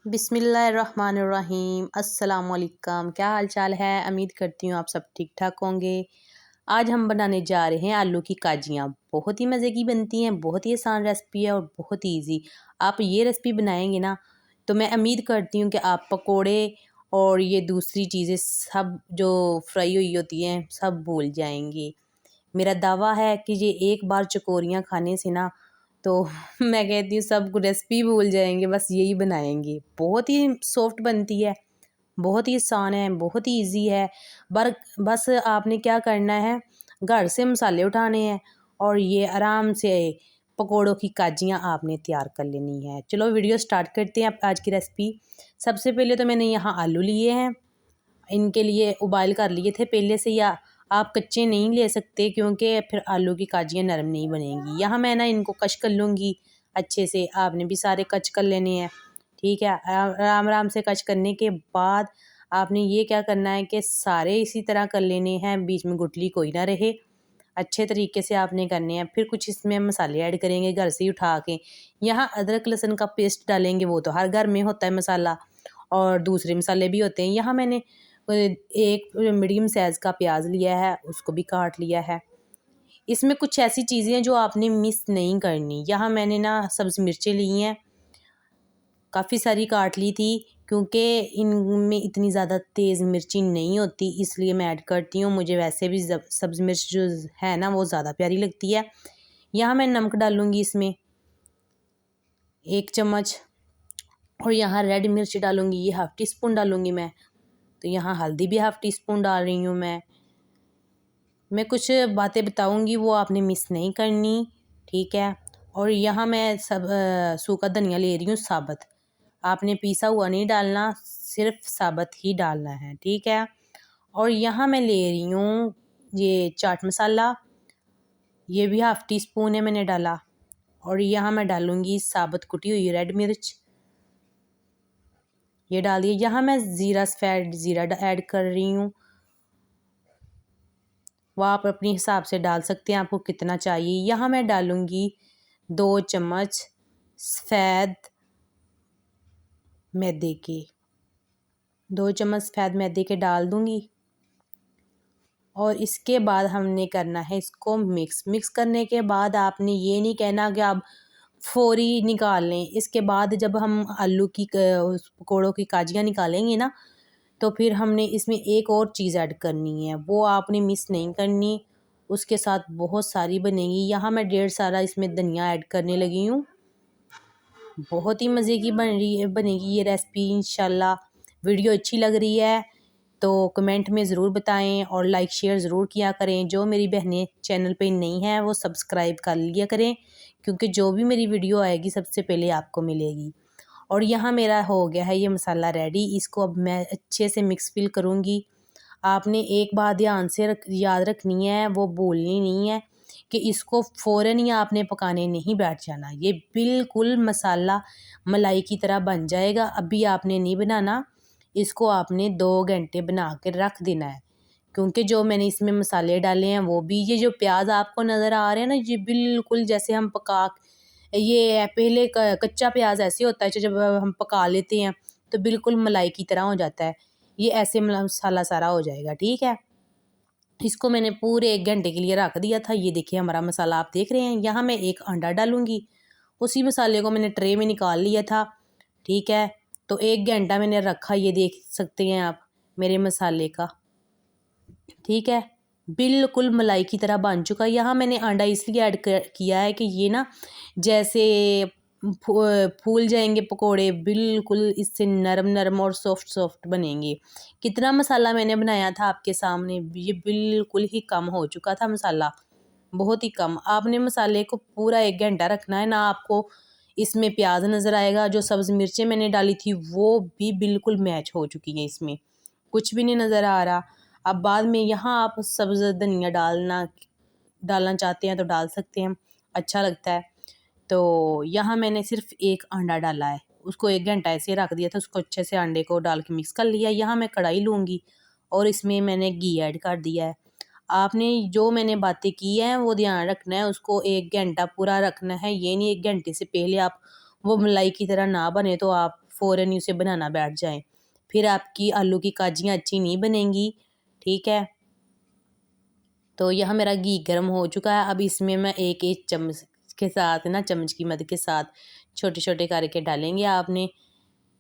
बिस्मिल्लाहिर्रहमानिर्रहीम। अस्सलाम वालेकुम। क्या हाल चाल है? उम्मीद करती हूँ आप सब ठीक ठाक होंगे। आज हम बनाने जा रहे हैं आलू की काजियाँ। बहुत ही मज़े की बनती हैं, बहुत ही आसान रेसिपी है और बहुत ही ईजी। आप ये रेसिपी बनाएंगे ना तो मैं उम्मीद करती हूँ कि आप पकोड़े और ये दूसरी चीज़ें सब जो फ्राई हुई होती हैं सब भूल जाएंगे। मेरा दावा है कि ये एक बार चकोरियाँ खाने से ना तो मैं कहती हूँ सब रेसिपी भूल जाएंगे, बस यही बनाएंगे। बहुत ही सॉफ्ट बनती है, बहुत ही आसान है, बहुत ही इजी है। बस आपने क्या करना है, घर से मसाले उठाने हैं और ये आराम से पकोड़ों की काजियाँ आपने तैयार कर लेनी है। चलो वीडियो स्टार्ट करते हैं आज की रेसिपी। सबसे पहले तो मैंने यहाँ आलू लिए हैं, इनके लिए उबाल कर लिए थे पहले से, या आप कच्चे नहीं ले सकते क्योंकि फिर आलू की काजियाँ नरम नहीं बनेंगी। यहाँ मैं ना इनको कश कर लूँगी अच्छे से, आपने भी सारे कच कर लेने हैं, ठीक है। आराम आराम से कच करने के बाद आपने ये क्या करना है कि सारे इसी तरह कर लेने हैं, बीच में गुठली कोई ना रहे, अच्छे तरीके से आपने करने हैं। फिर कुछ इसमें मसाले ऐड करेंगे घर से ही उठा के। यहाँ अदरक लहसुन का पेस्ट डालेंगे, वो तो हर घर में होता है मसाला, और दूसरे मसाले भी होते हैं। यहाँ मैंने एक मीडियम साइज़ का प्याज लिया है, उसको भी काट लिया है। इसमें कुछ ऐसी चीज़ें हैं जो आपने मिस नहीं करनी। यहाँ मैंने ना सब्ज़ मिर्चें ली हैं, काफ़ी सारी काट ली थी क्योंकि इनमें इतनी ज़्यादा तेज़ मिर्ची नहीं होती, इसलिए मैं ऐड करती हूँ। मुझे वैसे भी सब्ज़ मिर्च जो है ना वो ज़्यादा प्यारी लगती है। यहाँ मैं नमक डालूँगी इसमें 1 चम्मच, और यहाँ रेड मिर्च डालूँगी, ये हाफ़ टी स्पून डालूँगी मैं। तो यहाँ हल्दी भी हाफ़ टी स्पून डाल रही हूँ मैं कुछ बातें बताऊँगी वो आपने मिस नहीं करनी, ठीक है। और यहाँ मैं सूखा धनिया ले रही हूँ साबुत, आपने पीसा हुआ नहीं डालना, सिर्फ साबुत ही डालना है, ठीक है। और यहाँ मैं ले रही हूँ ये चाट मसाला, ये भी हाफ़ टी स्पून है मैंने डाला। और यहाँ मैं डालूँगी साबुत कुटी हुई रेड मिर्च, ये डाल दिए। यहाँ मैं सफ़ेद ज़ीरा ऐड कर रही हूँ, वो आप अपने हिसाब से डाल सकते हैं, आपको कितना चाहिए। यहाँ मैं डालूँगी 2 चम्मच सफ़ेद मैदे के, 2 चम्मच सफ़ेद मैदे के डाल दूँगी। और इसके बाद हमने करना है इसको मिक्स करने के बाद आपने ये नहीं कहना कि आप फौरी निकाल लें। इसके बाद जब हम आलू की पकौड़ों की काजियाँ निकालेंगे ना तो फिर हमने इसमें एक और चीज़ ऐड करनी है, वो आपने मिस नहीं करनी, उसके साथ बहुत सारी बनेगी। यहाँ मैं ढेर सारा इसमें धनिया ऐड करने लगी हूँ। बहुत ही मज़े की बनेगी ये रेसिपी इंशाल्लाह। वीडियो अच्छी लग रही है तो कमेंट में ज़रूर बताएं और लाइक शेयर ज़रूर किया करें। जो मेरी बहनें चैनल पे नहीं हैं वो सब्सक्राइब कर लिया करें, क्योंकि जो भी मेरी वीडियो आएगी सबसे पहले आपको मिलेगी। और यहाँ मेरा हो गया है ये मसाला रेडी, इसको अब मैं अच्छे से मिक्स फिल करूँगी। आपने एक बात ध्यान से याद रखनी है, वो भूलनी नहीं है कि इसको फ़ौरन ही आपने पकाने नहीं बैठ जाना। ये बिल्कुल मसाला मलाई की तरह बन जाएगा, अभी आपने नहीं बनाना, इसको आपने 2 घंटे बना के रख देना है। क्योंकि जो मैंने इसमें मसाले डाले हैं वो भी, ये जो प्याज आपको नज़र आ रहे हैं ना, ये बिल्कुल जैसे हम ये पहले कच्चा प्याज ऐसे होता है, जब हम पका लेते हैं तो बिल्कुल मलाई की तरह हो जाता है, ये ऐसे मसाला सारा हो जाएगा, ठीक है। इसको मैंने पूरे 1 घंटे के लिए रख दिया था। ये देखिए हमारा मसाला आप देख रहे हैं। यहाँ मैं 1 अंडा डालूँगी, उसी मसाले को मैंने ट्रे में निकाल लिया था, ठीक है। तो 1 घंटा मैंने रखा, ये देख सकते हैं आप मेरे मसाले का, ठीक है। बिल्कुल मलाई की तरह बन चुका है। यहाँ मैंने अंडा इसलिए ऐड किया है कि ये ना जैसे फूल जाएंगे पकोड़े, बिल्कुल इससे नरम नरम और सॉफ्ट बनेंगे। कितना मसाला मैंने बनाया था आपके सामने, ये बिल्कुल ही कम हो चुका था मसाला, बहुत ही कम। आपने मसाले को पूरा 1 घंटा रखना है ना, आपको इसमें प्याज नज़र आएगा, जो सब्ज़ मिर्चें मैंने डाली थी वो भी बिल्कुल मैच हो चुकी है, इसमें कुछ भी नहीं नज़र आ रहा। अब बाद में यहाँ आप सब्ज़ धनिया डालना चाहते हैं तो डाल सकते हैं, अच्छा लगता है। तो यहाँ मैंने सिर्फ 1 अंडा डाला है, उसको 1 घंटा ऐसे रख दिया था, उसको अच्छे से अंडे को डाल के मिक्स कर लिया। यहाँ मैं कढ़ाई लूँगी और इसमें मैंने घी ऐड कर दिया है। आपने जो मैंने बातें की हैं वो ध्यान रखना है, उसको 1 घंटा पूरा रखना है। ये नहीं 1 घंटे से पहले आप वो मलाई की तरह ना बने तो आप फ़ौरन ही उसे बनाना बैठ जाएं, फिर आपकी आलू की काजियाँ अच्छी नहीं बनेंगी। ठीक है, तो यहाँ मेरा घी गर्म हो चुका है। अब इसमें मैं एक एक चम्मच के साथ ना, चम्मच की मदद के साथ छोटे छोटे करके डालेंगे। आपने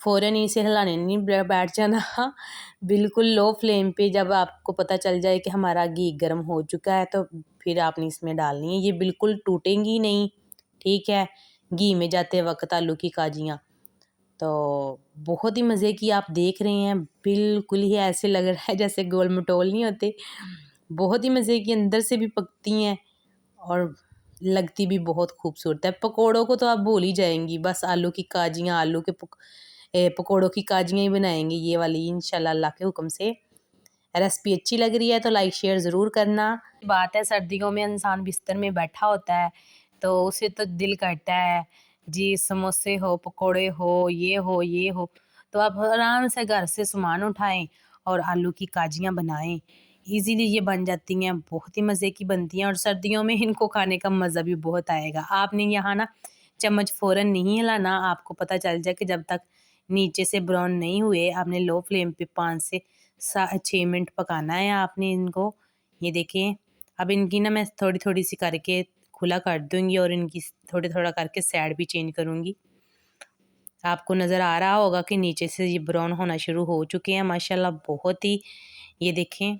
फ़ौरन ही इसे हिलाने नहीं बैठ जाना बिल्कुल लो फ्लेम पे। जब आपको पता चल जाए कि हमारा घी गर्म हो चुका है तो फिर आपने इसमें डालनी है। ये बिल्कुल टूटेंगी नहीं, ठीक है, घी में जाते वक्त आलू की काजियाँ। तो बहुत ही मज़े की आप देख रहे हैं, बिल्कुल ही ऐसे लग रहा है जैसे गोल मटोल नहीं होते। बहुत ही मज़े की अंदर से भी पकती हैं और लगती भी बहुत खूबसूरत है। पकोड़ों को तो आप भूल ही जाएंगी, बस आलू की काजियाँ, आलू के पकोड़ों की काजियाँ ही बनाएंगे ये वाली इंशाल्लाह अल्लाह के हुक्म से। रेसिपी अच्छी लग रही है तो लाइक शेयर ज़रूर करना। बात है, सर्दियों में इंसान बिस्तर में बैठा होता है तो उसे तो दिल करता है जी समोसे हो, पकोड़े हो, ये हो, तो आप आराम से घर से सामान उठाएं और आलू की काजियाँ बनाएं। इजीली ये बन जाती हैं, बहुत ही मज़े की बनती हैं और सर्दियों में इनको खाने का मज़ा भी बहुत आएगा। आपने यहाँ ना चम्मच फ़ौरन नहीं हिलाना, आपको पता चल जाए कि जब तक नीचे से ब्राउन नहीं हुए आपने लो फ्लेम पे 5 से 6 मिनट पकाना है आपने इनको। ये देखें, अब इनकी ना मैं थोड़ी थोड़ी सी करके खुला कर दूंगी और इनकी थोड़ा थोड़ा करके साइड भी चेंज करूंगी। आपको नज़र आ रहा होगा कि नीचे से ये ब्राउन होना शुरू हो चुके हैं माशाल्लाह, बहुत ही। ये देखें,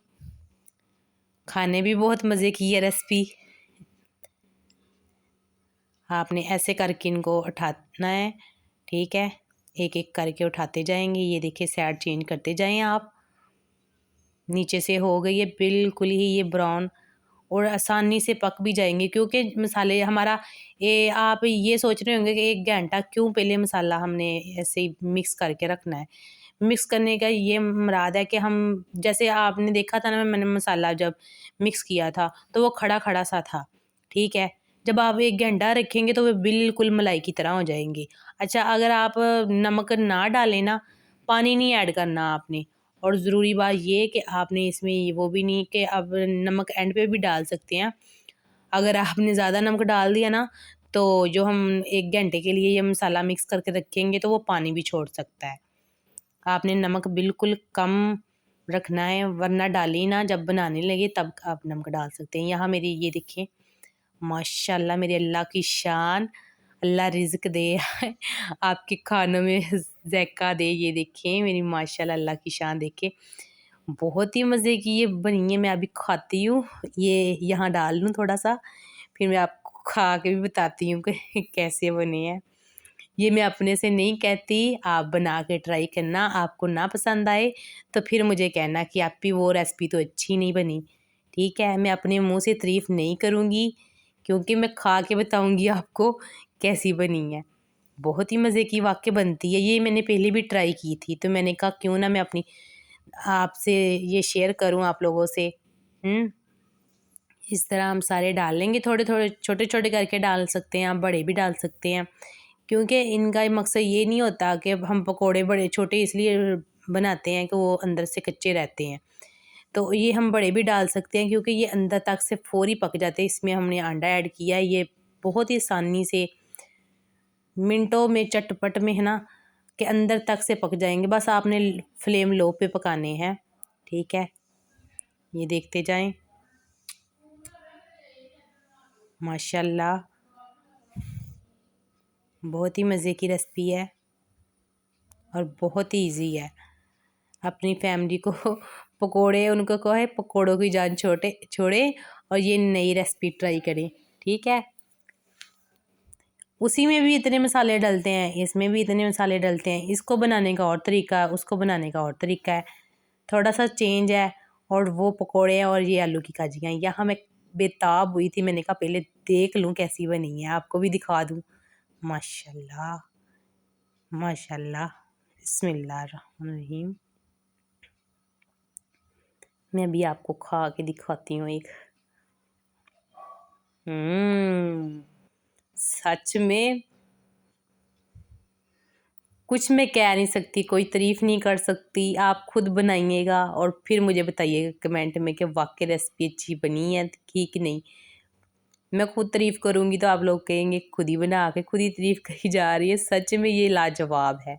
खाने भी बहुत मज़े की है रेसिपी। आपने ऐसे करके इनको उठाना है, ठीक है, एक एक करके उठाते जाएंगे। ये देखिए साइड चेंज करते जाएं आप। नीचे से हो गई है बिल्कुल ही ये ब्राउन और आसानी से पक भी जाएंगे क्योंकि मसाले हमारा आप ये सोच रहे होंगे कि 1 घंटा क्यों पहले मसाला हमने ऐसे ही मिक्स करके रखना है। मिक्स करने का ये मुराद है कि हम, जैसे आपने देखा था ना मैंने मसाला जब मिक्स किया था तो वो खड़ा खड़ा सा था, ठीक है। जब आप 1 घंटा रखेंगे तो वो बिल्कुल मलाई की तरह हो जाएंगे। अच्छा, अगर आप नमक ना डालें ना, पानी नहीं ऐड करना आपने। और ज़रूरी बात ये कि आपने इसमें वो भी नहीं कि अब नमक एंड पे भी डाल सकते हैं। अगर आपने ज़्यादा नमक डाल दिया ना तो जो हम 1 घंटे के लिए ये मसाला मिक्स करके रखेंगे तो वो पानी भी छोड़ सकता है। आपने नमक बिल्कुल कम रखना है, वरना डाली ना जब बनाने लगे तब आप नमक डाल सकते हैं। यहाँ मेरी ये देखें माशाल्लाह, मेरे अल्लाह की शान, अल्लाह रिज़्क दे आपके खानों में ज़ायक़ा दे। ये देखें मेरी माशाल्लाह अल्लाह की शान देखें, बहुत ही मज़े की ये बनी है। मैं अभी खाती हूँ, ये यहाँ डाल लूँ थोड़ा सा, फिर मैं आपको खा के भी बताती हूँ कि कैसे बने हैं। ये मैं अपने से नहीं कहती, आप बना के ट्राई करना। आपको ना पसंद आए तो फिर मुझे कहना कि आपकी वो रेसिपी तो अच्छी नहीं बनी, ठीक है। मैं अपने मुंह से तारीफ़ नहीं करूँगी क्योंकि मैं खा के बताऊँगी आपको कैसी बनी है। बहुत ही मज़े की वाक़ई बनती है। ये मैंने पहले भी ट्राई की थी तो मैंने कहा क्यों ना मैं अपनी आपसे ये शेयर करूँ आप लोगों से। इस तरह हम सारे डाल लेंगे, थोड़े थोड़े छोटे छोटे करके डाल सकते हैं, आप बड़े भी डाल सकते हैं क्योंकि इनका मकसद ये नहीं होता कि हम पकोड़े बड़े छोटे इसलिए बनाते हैं कि वो अंदर से कच्चे रहते हैं। तो ये हम बड़े भी डाल सकते हैं क्योंकि ये अंदर तक से फौरी पक जाते हैं। इसमें हमने अंडा ऐड किया है, ये बहुत ही आसानी से मिनटों में चटपट में है ना कि अंदर तक से पक जाएंगे। बस आपने फ्लेम लो पे पकाने हैं, ठीक है। ये देखते जाएं माशाल्लाह, बहुत ही मज़े की रेसिपी है और बहुत ही इजी है। अपनी फैमिली को पकोड़े, उनको कहे पकोड़ों की जान छोड़े और ये नई रेसिपी ट्राई करें, ठीक है। उसी में भी इतने मसाले डलते हैं, इसमें भी इतने मसाले डलते हैं। इसको बनाने का और तरीका है, उसको बनाने का और तरीका है, थोड़ा सा चेंज है। और वो पकोड़े हैं और ये आलू की काजियाँ। यहाँ मैं बेताब हुई थी, मैंने कहा पहले देख लूँ कैसी बनी है, आपको भी दिखा दूँ। माशाल्लाह माशाल्लाह, बिस्मिल्लाहिर्रहमानिर्रहीम। मैं अभी आपको खा के दिखाती हूँ एक। सच में कुछ मैं कह नहीं सकती, कोई तारीफ़ नहीं कर सकती। आप खुद बनाइएगा और फिर मुझे बताइएगा कमेंट में कि वाकई रेसिपी अच्छी बनी है कि नहीं। मैं खुद तारीफ़ करूँगी तो आप लोग कहेंगे खुद ही बना के खुद ही तारीफ़ करी जा रही है। सच में ये लाजवाब है।